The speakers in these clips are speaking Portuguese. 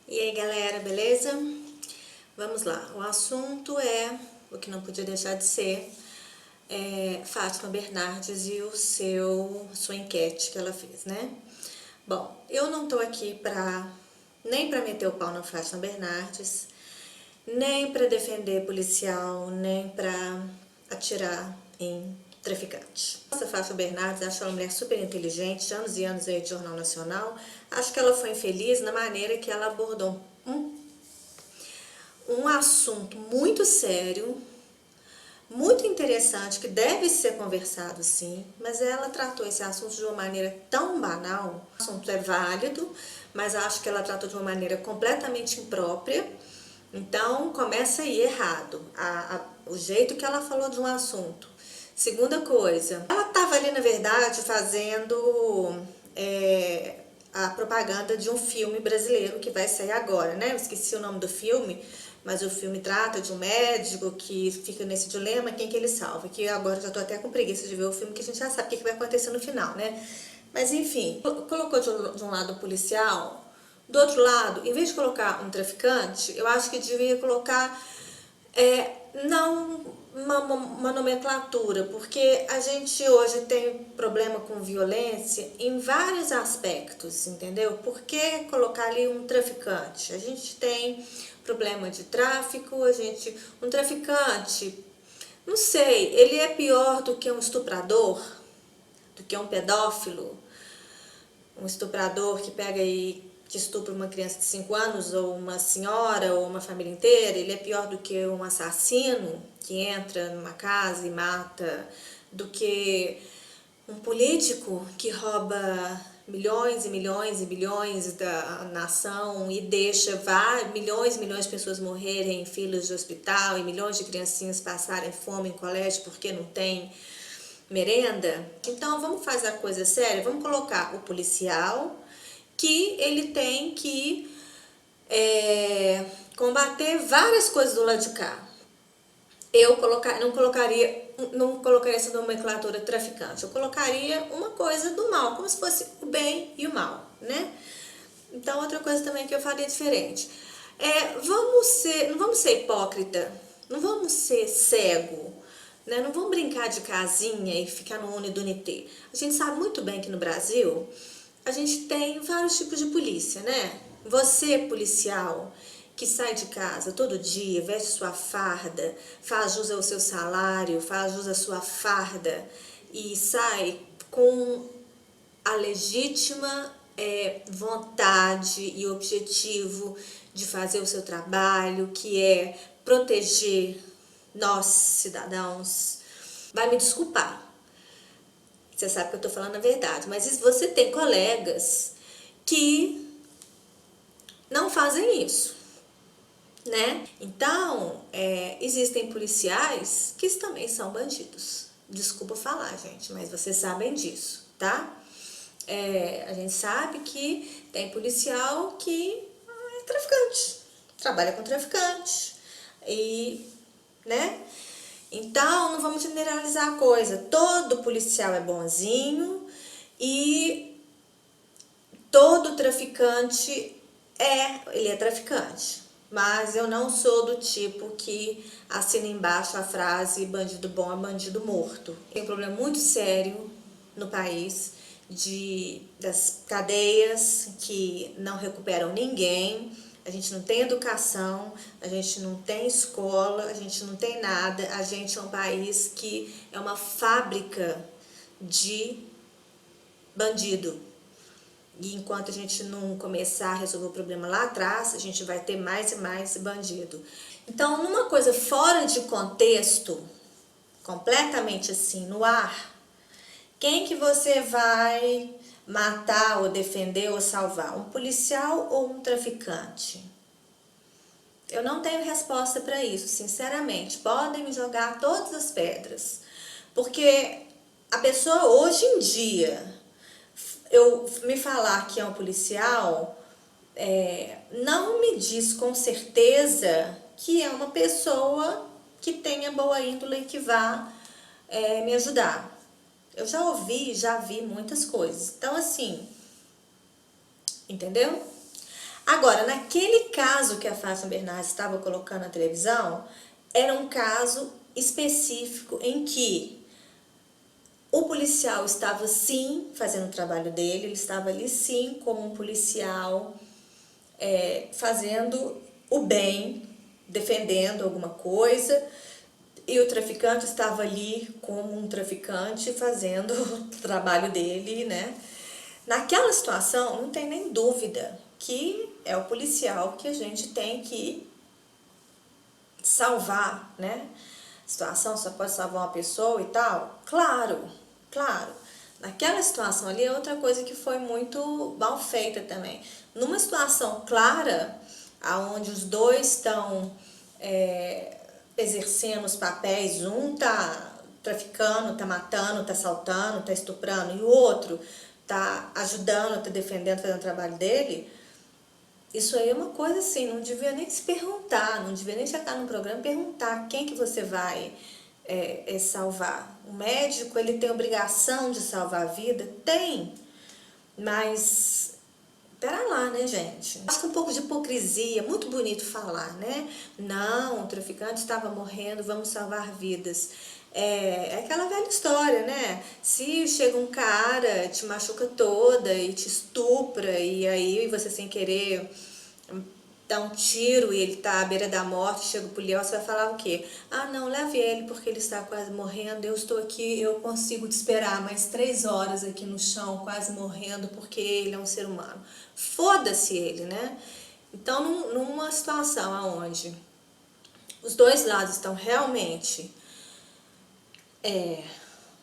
E aí galera, beleza? Vamos lá, o assunto é, o que não podia deixar de ser, Fátima Bernardes e sua enquete que ela fez, né? Bom, eu não tô aqui nem pra meter o pau na Fátima Bernardes, nem pra defender policial, nem pra atirar em traficante. Nossa, Fátima Bernardes, acho ela uma mulher super inteligente, de anos e anos aí de Jornal Nacional. Acho que ela foi infeliz na maneira que ela abordou um assunto muito sério, muito interessante, que deve ser conversado sim, mas ela tratou esse assunto de uma maneira tão banal. O assunto é válido, mas acho que ela tratou de uma maneira completamente imprópria. Então começa aí errado, o jeito que ela falou de um assunto. Segunda coisa, ela estava ali na verdade fazendo a propaganda de um filme brasileiro que vai sair agora, né? Eu esqueci o nome do filme, mas o filme trata de um médico que fica nesse dilema, quem que ele salva. Que agora já tô até com preguiça de ver o filme, que a gente já sabe o que vai acontecer no final, né? Mas enfim, colocou de um lado o policial, do outro lado, em vez de colocar um traficante, eu acho que devia colocar não uma nomenclatura, porque a gente hoje tem problema com violência em vários aspectos, entendeu? Por que colocar ali um traficante? A gente tem problema de tráfico, um traficante, não sei, ele é pior do que um estuprador, do que um pedófilo, um estuprador que pega que estupra uma criança de 5 anos, ou uma senhora, ou uma família inteira. Ele é pior do que um assassino que entra numa casa e mata, do que um político que rouba milhões e milhões e bilhões da nação e deixa milhões e milhões de pessoas morrerem em filas de hospital e milhões de criancinhas passarem fome em colégio porque não tem merenda. Então vamos fazer a coisa séria, vamos colocar o policial, que ele tem que combater várias coisas do lado de cá. Não colocaria essa nomenclatura traficante, eu colocaria uma coisa do mal, como se fosse o bem e o mal, né? Então outra coisa também que eu faria diferente não vamos ser hipócrita, não vamos ser cego, né? Não vamos brincar de casinha e ficar no unidunité. A gente sabe muito bem que no Brasil a gente tem vários tipos de polícia, né? Você, policial, que sai de casa todo dia, veste sua farda, faz jus ao seu salário, faz jus à sua farda e sai com a legítima vontade e objetivo de fazer o seu trabalho, que é proteger nós, cidadãos. Vai me desculpar, você sabe que eu tô falando a verdade, mas você tem colegas que não fazem isso, né? Então, existem policiais que também são bandidos. Desculpa falar, gente, mas vocês sabem disso, tá? A gente sabe que tem policial que é traficante, trabalha com traficante, né? Então, não vamos generalizar a coisa. Todo policial é bonzinho e todo traficante ele é traficante. Mas eu não sou do tipo que assina embaixo a frase bandido bom é bandido morto. Tem um problema muito sério no país das cadeias que não recuperam ninguém. A gente não tem educação, a gente não tem escola, a gente não tem nada. A gente é um país que é uma fábrica de bandido. E enquanto a gente não começar a resolver o problema lá atrás, a gente vai ter mais e mais bandido. Então, numa coisa fora de contexto, completamente assim, no ar, quem que você vai matar ou defender ou salvar? Um policial ou um traficante? Eu não tenho resposta para isso, sinceramente. Podem me jogar todas as pedras. Porque a pessoa hoje em dia, eu me falar que é um policial, não me diz com certeza que é uma pessoa que tenha boa índole e que vá me ajudar. Eu já vi muitas coisas. Então, assim, entendeu? Agora, naquele caso que a Fátima Bernardes estava colocando na televisão, era um caso específico em que o policial estava sim fazendo o trabalho dele, ele estava ali sim como um policial fazendo o bem, defendendo alguma coisa, e o traficante estava ali como um traficante fazendo o trabalho dele, né? Naquela situação, não tem nem dúvida que é o policial que a gente tem que salvar, né? A situação só pode salvar uma pessoa e tal. Claro, claro. Naquela situação ali é outra coisa que foi muito mal feita também. Numa situação clara, aonde os dois estão exercendo os papéis, um tá traficando, tá matando, tá assaltando, tá estuprando, e o outro tá ajudando, tá defendendo, fazendo o trabalho dele, isso aí é uma coisa assim, não devia nem se perguntar, não devia nem chegar no programa e perguntar quem que você vai salvar. O médico, ele tem obrigação de salvar a vida? Tem, mas pera lá, né, gente? Acho que um pouco de hipocrisia, muito bonito falar, né? Não, o traficante estava morrendo, vamos salvar vidas. É aquela velha história, né? Se chega um cara, te machuca toda e te estupra, e aí você sem querer dá um tiro e ele tá à beira da morte, chega o policial, você vai falar o quê? Ah, não, leve ele porque ele está quase morrendo, eu estou aqui, eu consigo te esperar mais 3 horas aqui no chão, quase morrendo, porque ele é um ser humano. Foda-se ele, né? Então, numa situação onde os dois lados estão realmente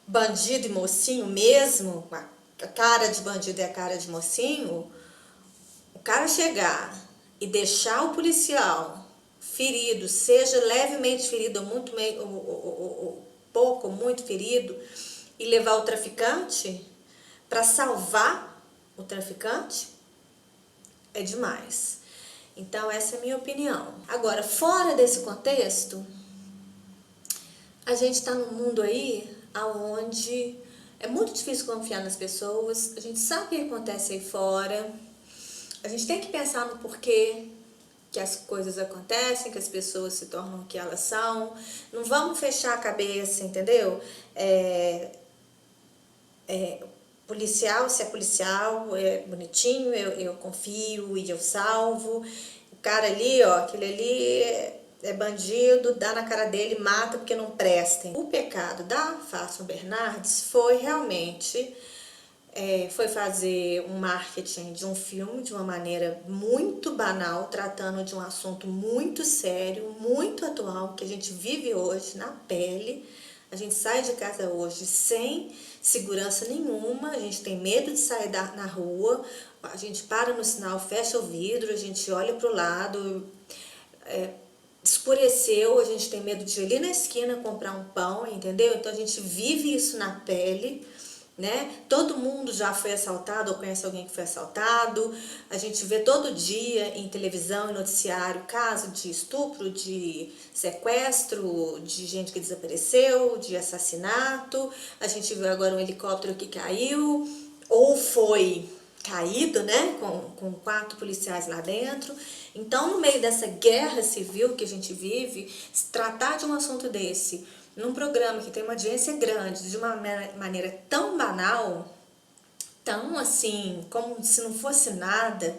bandido e mocinho mesmo, a cara de bandido e a cara de mocinho, o cara chegar e deixar o policial ferido, seja levemente ferido ou muito ou pouco, muito ferido, e levar o traficante para salvar o traficante, é demais. Então essa é a minha opinião. Agora, fora desse contexto, a gente está num mundo aí onde é muito difícil confiar nas pessoas, a gente sabe o que acontece aí fora, a gente tem que pensar no porquê que as coisas acontecem, que as pessoas se tornam o que elas são. Não vamos fechar a cabeça, entendeu? Policial, se é policial, é bonitinho, eu confio e eu salvo. O cara ali, ó, aquele ali é bandido, dá na cara dele, mata porque não prestem. O pecado da Fátima Bernardes foi realmente foi fazer um marketing de um filme de uma maneira muito banal, tratando de um assunto muito sério, muito atual, que a gente vive hoje na pele. A gente sai de casa hoje sem segurança nenhuma, a gente tem medo de sair na rua, a gente para no sinal, fecha o vidro, a gente olha para o lado, escureceu, a gente tem medo de ir ali na esquina comprar um pão, entendeu? Então a gente vive isso na pele, né? Todo mundo já foi assaltado ou conhece alguém que foi assaltado. A gente vê todo dia em televisão e noticiário caso de estupro, de sequestro, de gente que desapareceu, de assassinato. A gente viu agora um helicóptero que caiu ou foi caído, né, com 4 policiais lá dentro. Então, no meio dessa guerra civil que a gente vive, se tratar de um assunto desse, num programa que tem uma audiência grande, de uma maneira tão banal, tão assim, como se não fosse nada,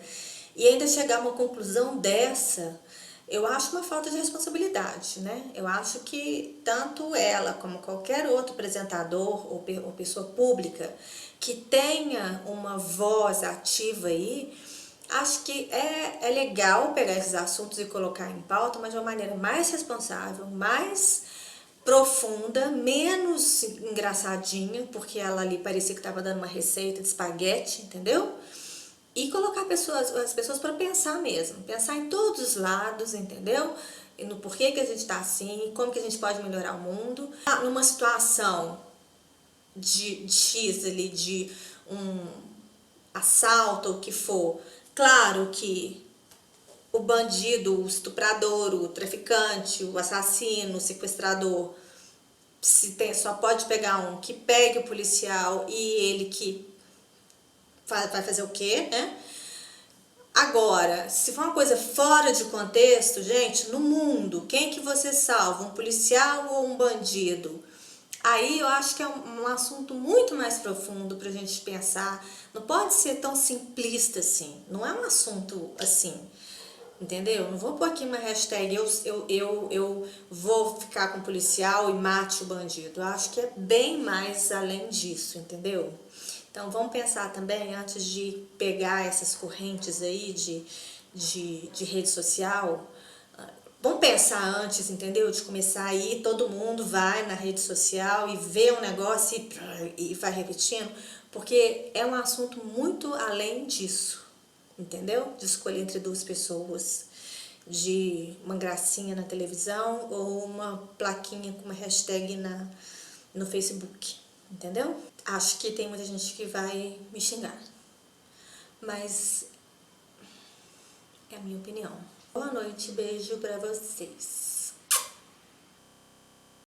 e ainda chegar a uma conclusão dessa, eu acho uma falta de responsabilidade, né? Eu acho que tanto ela como qualquer outro apresentador ou pessoa pública que tenha uma voz ativa aí, acho que é legal pegar esses assuntos e colocar em pauta, mas de uma maneira mais responsável, mais profunda, menos engraçadinha, porque ela ali parecia que estava dando uma receita de espaguete, entendeu? E colocar as pessoas para pensar mesmo, pensar em todos os lados, entendeu? E no porquê que a gente está assim, como que a gente pode melhorar o mundo. Numa situação de X ali, de um assalto ou o que for, claro que o bandido, o estuprador, o traficante, o assassino, o sequestrador, só pode pegar um que pegue o policial e ele que vai fazer o quê, né? Agora, se for uma coisa fora de contexto, gente, no mundo, quem que você salva? Um policial ou um bandido? Aí eu acho que é um assunto muito mais profundo pra gente pensar. Não pode ser tão simplista assim. Não é um assunto assim. Entendeu? Não vou pôr aqui uma hashtag eu vou ficar com o policial e mate o bandido. Eu acho que é bem mais além disso, entendeu? Então vamos pensar também, antes de pegar essas correntes aí de rede social, vamos pensar antes, entendeu? De começar aí, todo mundo vai na rede social e vê um negócio e vai repetindo, porque é um assunto muito além disso, entendeu? De escolher entre duas pessoas, de uma gracinha na televisão ou uma plaquinha com uma hashtag no Facebook, entendeu? Acho que tem muita gente que vai me xingar, mas é a minha opinião. Boa noite, beijo pra vocês.